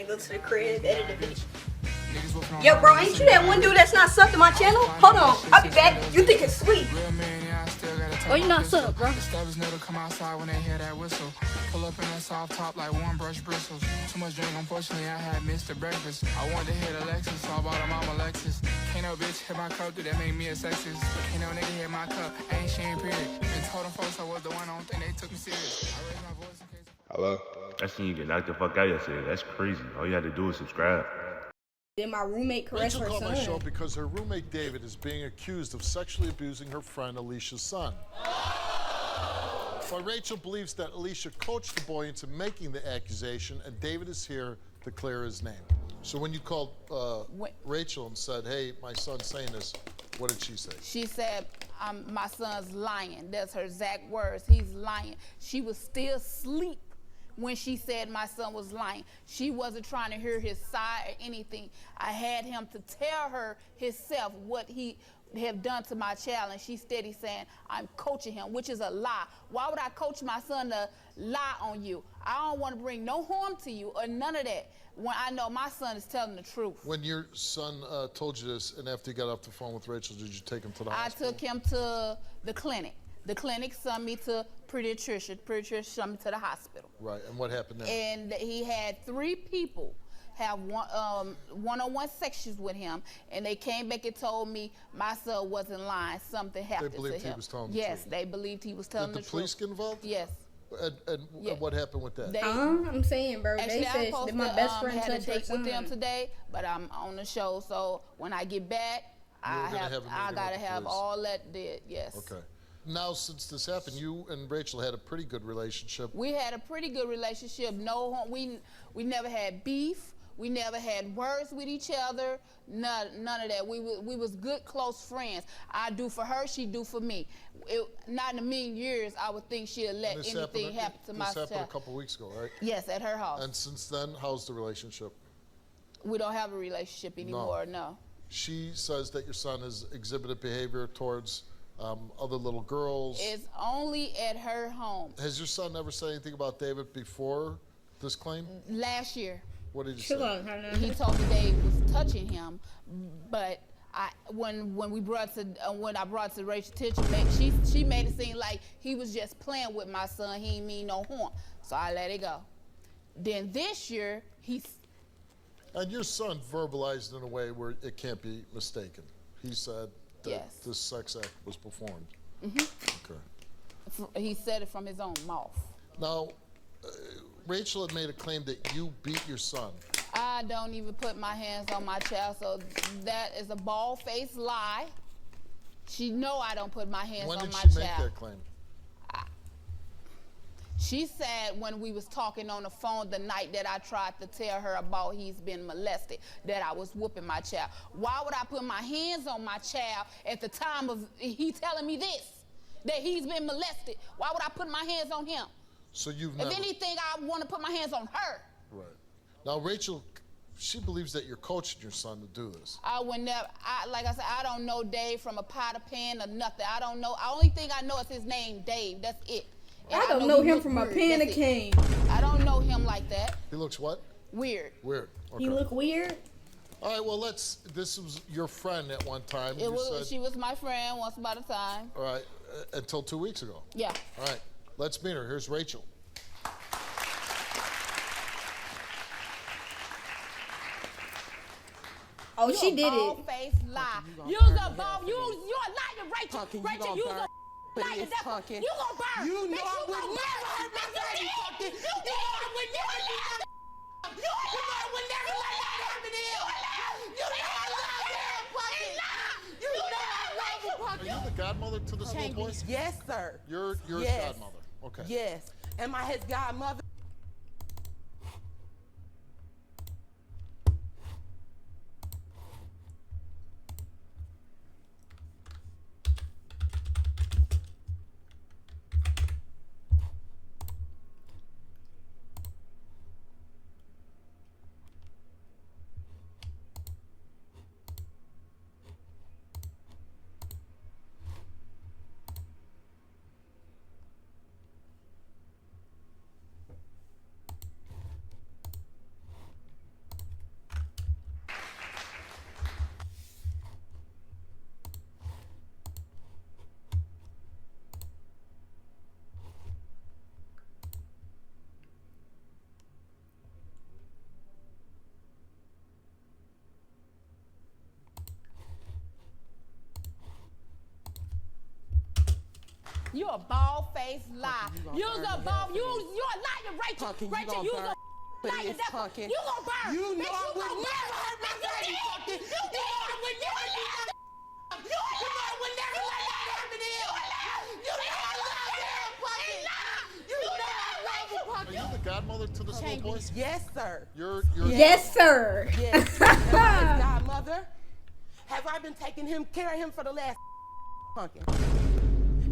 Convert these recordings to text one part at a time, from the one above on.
finna go to the crib, edit the video. Yo, bro, ain't you that one dude that's not subbed to my channel? Hold on, I'll be back. You think it's sweet? Oh, you not subbed, bro. Come outside when they hear that whistle. Pull up in that soft top like one brush bristles. Too much drink, unfortunately, I had missed the breakfast. I wanted to hit a Lexus, so I bought a mama Lexus. Can't no bitch hit my cup, did that make me a sexist? Can't no nigga hit my cup, ain't she ain't pretty. And told them folks I was the one, I don't think they took me serious. I raised my voice in case. Hello? I seen you get knocked the fuck out yesterday. That's crazy. All you had to do is subscribe. Did my roommate caress Rachel her called my show son? because her roommate David is being accused of sexually abusing her friend Alicia's son. But Rachel believes that Alicia coached the boy into making the accusation, and David is here to clear his name. So when you called Rachel and said, hey, my son's saying this, what did she say? She said, my son's lying. That's her exact words. He's lying. She was still asleep when she said my son was lying. She wasn't trying to hear his side or anything. I had him to tell her himself what he have done to my child, and she steady saying I'm coaching him, which is a lie. Why would I coach my son to lie on you? I don't want to bring no harm to you or none of that when I know my son is telling the truth. When your son told you this, and after you got off the phone with Rachel, did you take him to the hospital? I took him to the clinic. The clinic sent me to pediatrician. Pediatrician sent me to the hospital. Right, and what happened then? And he had 3 people have one-on-one sections with him, and they came back and told me my son wasn't lying. Something happened to him. They believed he was telling the truth? Yes, they believed he was telling the truth. Did the police get involved? Yes. And what happened with that? I'm saying, bro, Actually, they said that my best friend had a touched her date with them son. today, but I'm on the show, so when I get back, I gotta have all that did. Yes. Okay. Now, since this happened, you and Rachel had a pretty good relationship. We had a pretty good relationship. No, we never had beef. We never had words with each other. None of that. We was good, close friends. I do for her, she do for me. Not in a million years I would think she'd let anything happen to my child. This happened a couple weeks ago, right? Yes, at her house. And since then, how's the relationship? We don't have a relationship anymore. No. She says that your son has exhibited behavior towards other little girls. It's only at her home. Has your son ever said anything about David before this claim? Last year. What did he say? He told me Dave was touching him, but when I brought to Rachel's attention, she made it seem like he was just playing with my son. He ain't mean no harm, so I let it go. Then this year and your son verbalized in a way where it can't be mistaken. He said that this sex act was performed. Okay. He said it from his own mouth. Now, Rachel had made a claim that you beat your son. I don't even put my hands on my child, so that is a bald-faced lie. She know I don't put my hands on my child. When did she make that claim? She said when we was talking on the phone the night that I tried to tell her about he's been molested, that I was whooping my child. Why would I put my hands on my child at the time of he telling me this, that he's been molested? Why would I put my hands on him? So you've never... If anything, I want to put my hands on her. Right. Now, Rachel, she believes that you're coaching your son to do this. I would never, like I said, I don't know Dave from a pot of pan or nothing. I don't know. The only thing I know is his name, Dave. That's it. And I don't know him from a pan of cane. I don't know him like that. He looks what? Weird. Weird. Okay. He look weird? All right, well, this was your friend at one time. She was my friend once upon a time. All right, until 2 weeks ago. Yeah. All right, let's meet her. Here's Rachel. Oh, she did it. Bald-faced lie. You're a liar, Rachel. Rachel, you're a liar. You gonna burn. You know I would never hurt my baby, Pumpkin. You know I would never let that. You know I would never let that happen to you. You know I love him, Pumpkin. You know I love you, Pumpkin. Are you the godmother to this little boy? Yes, sir. You're his godmother. Okay. Yes. Am I his godmother? You a bald-faced lie. You's a bald. You a liar, Rachel. Pumpkin, you Rachel, gonna you's burn. a But liar. it's Pumpkin. You gonna burn. You know Bitch, I would gonna never burn. hurt my Bitch, baby, you Pumpkin. did. You did. I would never let that You a liar. would never let that happen to him. You know I love him, Pumpkin. You know I love him, Are Pumpkin. you the godmother to this little boy? Yes, sir. You're Yes, sir. Yes. Am I his godmother? Have I been taking care of him for the last Pumpkin?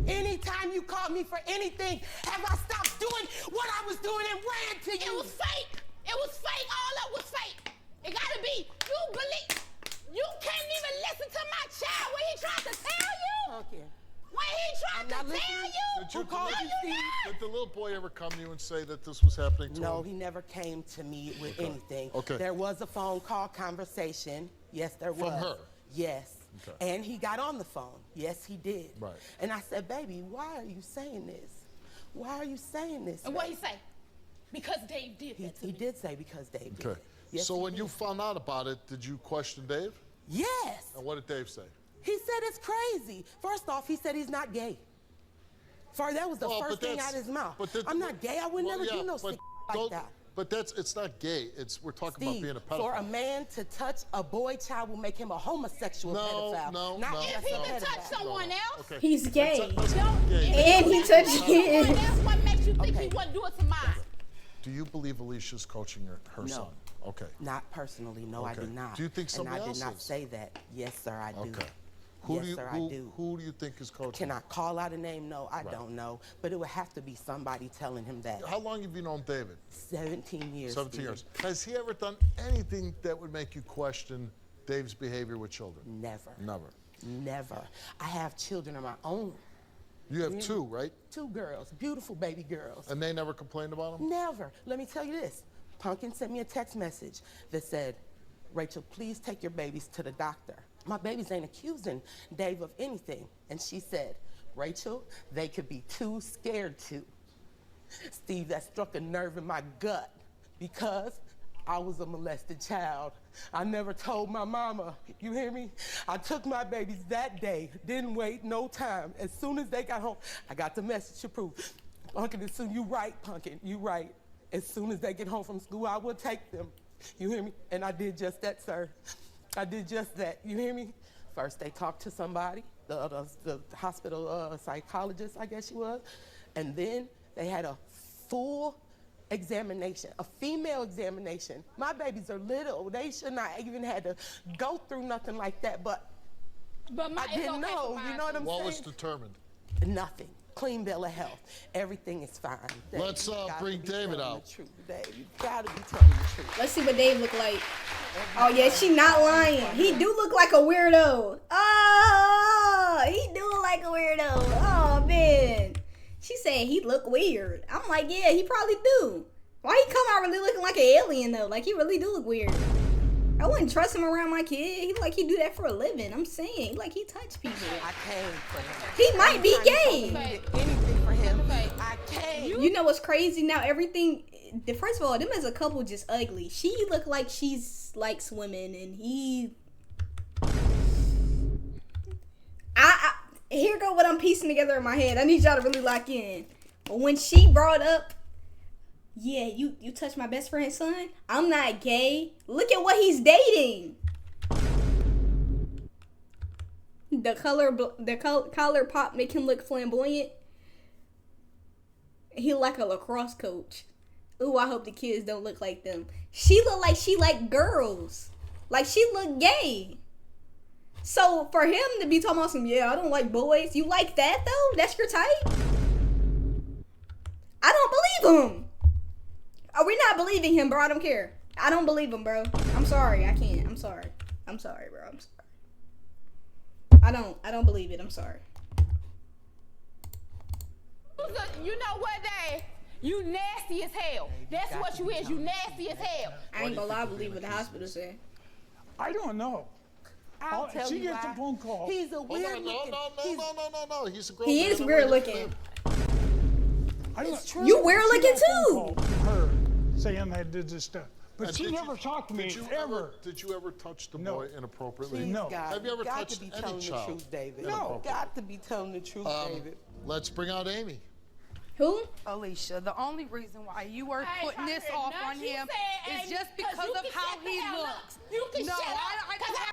Anytime you call me for anything, have I stopped doing what I was doing and ran to you? It was fake. It was fake. All up was fake. It gotta be. You can't even listen to my child when he tried to tell you. Pumpkin. When he tried I'm to not tell listening. you. Did you Who called you, Steve? Did the little boy ever come to you and say that this was happening to No, him? he never came to me with anything. Okay. There was a phone call conversation. Yes, there was. From her? Yes. Okay. And he got on the phone. Yes, he did. Right. And I said, baby, why are you saying this? Why are you saying this? And what he baby?" say? Because Dave did that to He me. did say because Dave did. Okay. Yes, So he when did. you found out about it, did you question Dave? Yes. And what did Dave say? He said it's crazy. First off, he said he's not gay. That was the Well, first but thing that's- out of his mouth. but that- I'm not gay. I would Well, never yeah, do no but sick like don't- that. But it's not gay. We're talking about being a pedophile. For a man to touch a boy child will make him a homosexual pedophile. No, not no, just If he a no. can touch pedophile. someone else, Okay. He's gay. That's don't. not gay. And he touched someone kids. else, what makes you think he Okay. wouldn't do it to mine? Do you believe Alicia's coaching her No. son? Okay. Not personally, no, I Okay. do not. Do you think And I somebody did not else is? say that. Yes, sir, I do. Okay. Who yes, do you sir, I do. who do you think is coaching? Can I call out a name? No, I Right. don't know. But it would have to be somebody telling him that. How long have you known David? 17 years. 17 Steve. years. Has he ever done anything that would make you question Dave's behavior with children? Never. Never. Never. I have children of my own. You have two, right? 2 girls, beautiful baby girls. And they never complained about him? Never. Let me tell you this. Pumpkin sent me a text message that said, Rachel, please take your babies to the doctor. My babies ain't accusing Dave of anything. And she said, Rachel, they could be too scared to. Steve, that struck a nerve in my gut because I was a molested child. I never told my mama, you hear me? I took my babies that day, didn't wait no time. As soon as they got home, I got the message to prove. Pumpkin, as soon you right, Pumpkin, you right. As soon as they get home from school, I will take them. You hear me? And I did just that, sir. I did just that. You hear me? First, they talked to somebody, the hospital psychologist, I guess she was, and then they had a full examination, a female examination. My babies are little. They should not even had to go through nothing like that, but But I didn't know. You know what I'm What saying? was determined? Nothing. Clean bill of health. Everything is fine. Dave, Let's, you gotta bring be David telling out. The truth, Dave. You gotta be telling the truth. Let's see what Dave look like. Oh yeah, she not lying. He do look like a weirdo. Oh, he do look like a weirdo. Oh man. She saying he look weird. I'm like, yeah, he probably do. Why he come out really looking like an alien though? Like he really do look weird. I wouldn't trust him around my kid. He like he do that for a living. I'm saying like he touch people. I came for him. He might be gay. Anything for him. I came. You know what's crazy now? Everything. First of all, them as a couple just ugly. She look like she's like swimming, and he. I here go what I'm piecing together in my head. I need y'all to really lock in. But when she brought up, yeah, you touched my best friend's son. I'm not gay. Look at what he's dating. The color pop make him look flamboyant. He like a lacrosse coach. Ooh, I hope the kids don't look like them. She look like she like girls. Like she look gay. So for him to be talking about some, yeah, I don't like boys. You like that though? That's your type? I don't believe him. Oh, we're not believing him, bro. I don't care. I don't believe him, bro. I'm sorry. I can't. I'm sorry. I'm sorry, bro. I'm sorry. I don't believe it. I'm sorry. You know what, Dave? You nasty as hell. That's what you is. You nasty as hell. I ain't gonna lie, I believe what the hospital said. I don't know. I'll tell She you gets why. a phone call. He's a Hold weird on, looking. no. He's a grown He man. is I'm weird waiting for looking. him. I don't, It's true. You weird she looking got a phone too. call from her saying I did this stuff. But And she did never you- talked to me, did you ever. Did you ever touch the No. boy inappropriately? Please, No. God, Have you ever got touched to be any telling child the truth, David. No. Got to be telling the truth, David. Let's bring out Amy. Who? Alicia, the only reason why you were putting this off on him is just because of how he looks. You can no, shut up.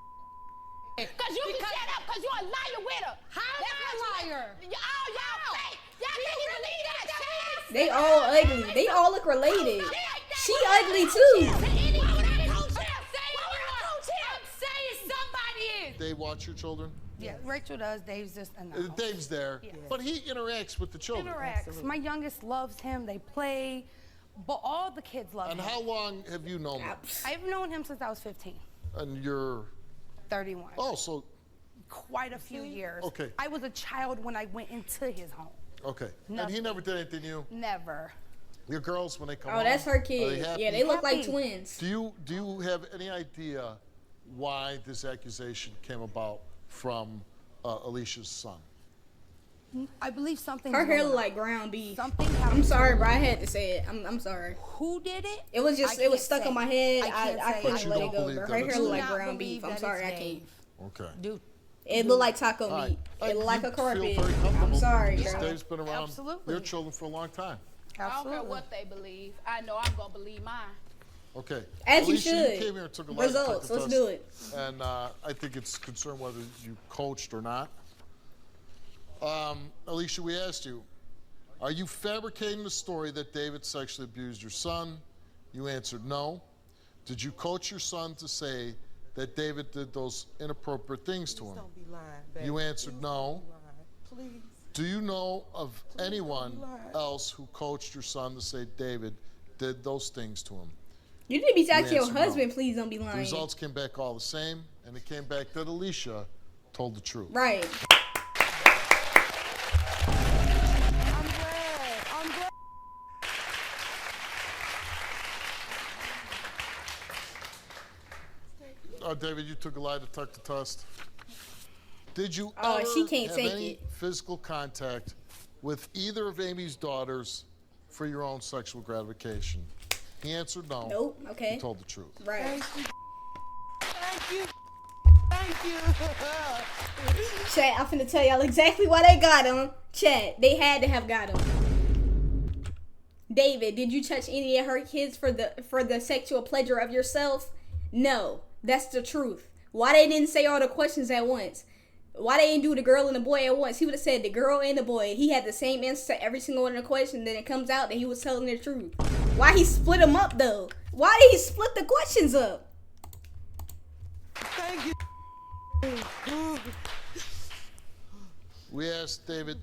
Because you can shut up because you're a liar with her. How am I a liar? All y'all fake. Y'all can't even believe that shit. They all ugly. They all look related. She ugly too. I'm saying somebody is. Dave watch your children? Yeah, Rachel does. Dave's just a no. Dave's there, but he interacts with the children. Interacts. My youngest loves him. They play, but all the kids love him. And how long have you known him? I've known him since I was 15. And you're 31. Oh, so quite a few years. Okay. I was a child when I went into his home. okay. And Nothing. he never did anything to you? Never. Your girls, when they come Oh, home, that's her are kid. happy? Yeah, they look like twins. Do you have any idea why this accusation came about from Alicia's son? I believe something. Her hair look like ground beef. Something. I'm sorry, bro. I had to say it. I'm sorry. Who did it? It was just, it was stuck on my head. I couldn't But you let don't it go. believe Bro. that Her it's hair look Dave. like ground beef. I'm sorry, I can't. Okay. Dude. It looked like taco All meat. right. It looked like a You carpet. feel very comfortable I'm sorry, because bro. Dave's been around Absolutely. your children for a long time. I don't care what they believe. I know I'm going to believe mine. Okay. As you Alicia, should. You came here and took a lot Results. of Let's do it. And I think it's concerned whether you coached or not. Alicia, we asked you, are you fabricating the story that David sexually abused your son? You answered no. Did you coach your son to say that David did those inappropriate things to him? Don't be lying, baby. You answered no. Please. Do you know of anyone else who coached your son to say David did those things to him? You need to be asking your answered no. husband, please don't be The lying. results came back all the same, and it came back that Alicia told the truth. Right. I'm glad. David, you took a lie detector test. Did you Oh, ever she can't have take any it. physical contact with either of Amy's daughters for your own sexual gratification? He answered no. Nope. Okay. He told the truth. Right. Thank you. Thank you. Chat, I'm finna tell y'all exactly why they got him. Chat, they had to have got him. David, did you touch any of her kids for the sexual pleasure of yourself? No. That's the truth. Why they didn't say all the questions at once? Why they didn't do the girl and the boy at once? He would have said the girl and the boy. He had the same answer to every single one of the questions. Then it comes out that he was telling the truth. Why he split them up though? Why did he split the questions up? Thank you. We asked David,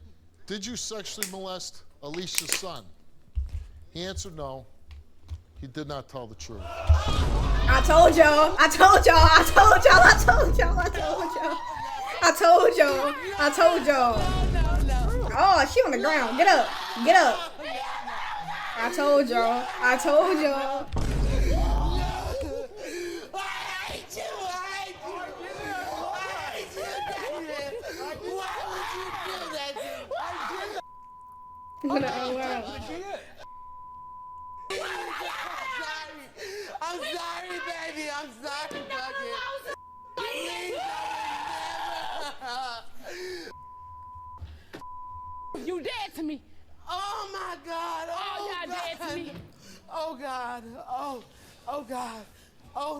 did you sexually molest Alicia's son? He answered no. He did not tell the truth. I told y'all. I told y'all. I told y'all. I told y'all. I told y'all. I told y'all. I told y'all. Oh, she on the ground. Get up. Get up. I told y'all. I told y'all. Oh, wow. I'm sorry, baby. I'm sorry, Bucket. Please, You dead to me. oh my God. Oh, Oh, y'all dead to me. Oh God. Oh God. Oh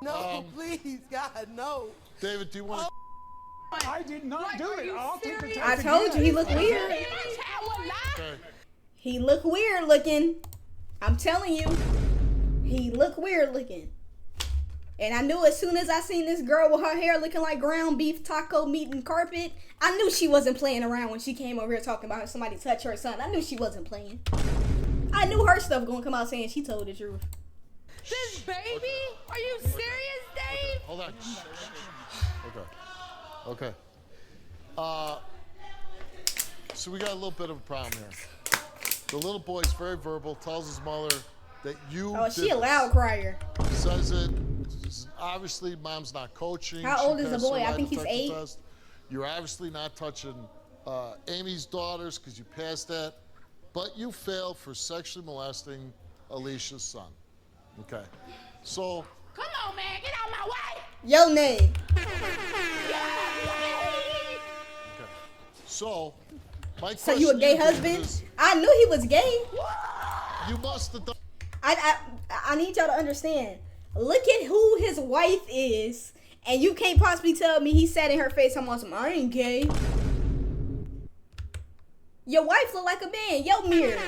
no, please, God, no. David, do you want to... I did not do it. I'll take the test I told you he looked weird. Okay. He looked weird looking. I'm telling you. He looked weird looking. And I knew as soon as I seen this girl with her hair looking like ground beef, taco meat, and carpet, I knew she wasn't playing around when she came over here talking about somebody touch her son. I knew she wasn't playing. I knew her stuff gonna come out saying she told the truth. This baby? Are you serious, Dave? Hold on. Okay. So we got a little bit of a problem here. The little boy's very verbal, tells his mother that you Oh, she did a loud crier. this. Says it. Obviously, mom's not coaching. How She old is the passed her boy? I lie think he's detector 8. test. You're obviously not touching Amy's daughters because you passed that. But you failed for sexually molesting Alicia's son. Okay. So... Come on, man. Get out my way. Yo, name. Okay. So, So you a gay husband? I knew he was gay. You must have done. I need y'all to understand. Look at who his wife is, and you can't possibly tell me he sat in her face and some, I ain't gay. Your wife look like a man. Yo, mirror.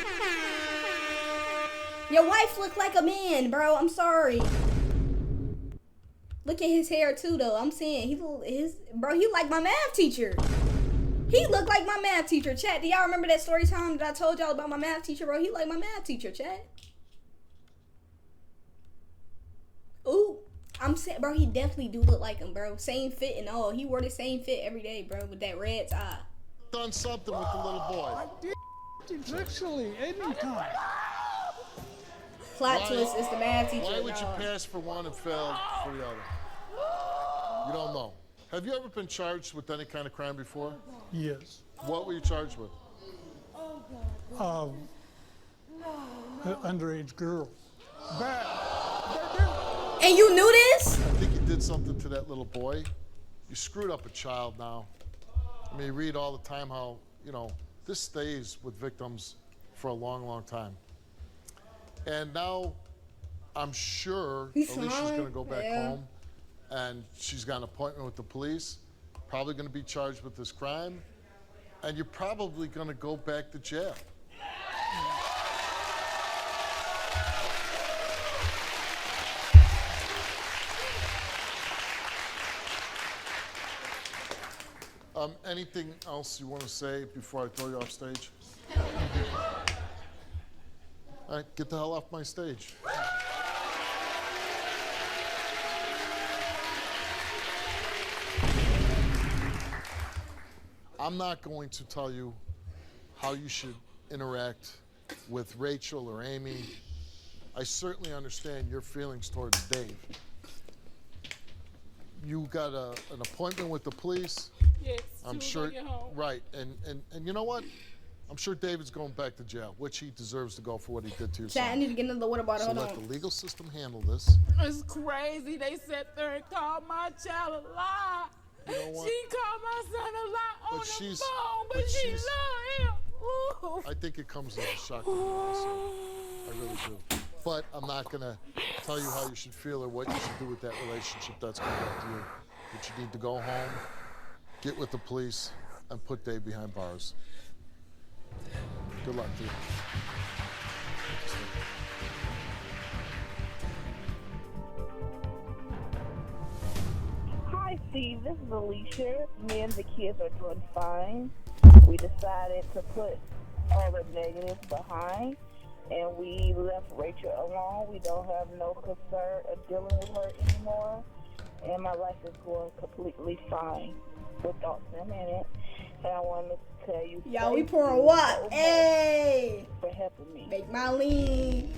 Your wife look like a man, bro. I'm sorry. Look at his hair too, though. I'm saying he like my math teacher. He looked like my math teacher. Chat, do y'all remember that story time that I told y'all about my math teacher, bro? He like my math teacher, chat. Ooh, I'm saying, bro, he definitely do look like him, bro. Same fit and all. He wore the same fit every day, bro, with that red tie. Done something with the little boy. I did sexually anytime. Plot twist is the math teacher. Why would you pass for one and fail for the other? You don't know. Have you ever been charged with any kind of crime before? Yes. What were you charged with? Underage girl. Bad. And you knew this? I think you did something to that little boy. You screwed up a child now. I mean, you read all the time how, you know, this stays with victims for a long, long time. And now I'm sure Alicia's going to go back home and she's got an appointment with the police, probably going to be charged with this crime, and you're probably going to go back to jail. Anything else you want to say before I throw you off stage? All right, get the hell off my stage. I'm not going to tell you how you should interact with Rachel or Amy. I certainly understand your feelings towards Dave. You got an appointment with the police. Yes, I'm sure. Right, and you know what? I'm sure David's going back to jail, which he deserves to go for what he did to your son. Chat, I need to get another water bottle. So Hold let on. the legal system handle this. It's crazy. They sat there and called my child a lie. You know what? She called my son a lie on the phone, but she she's- loved him. Ooh. I think it comes as a shock to me also. I really do. But I'm not going to tell you how you should feel or what you should do with that relationship. That's going to be up to you. But you need to go home, get with the police, and put Dave behind bars. Good luck to you. Hi, Steve. This is Alicia. Me and the kids are doing fine. We decided to put all the negatives behind, and we left Rachel alone. We don't have no concern of dealing with her anymore, and my life is going completely fine without them in it. And I wanted to tell you, Y'all, we pouring what? Hey! for helping me. Make my lean.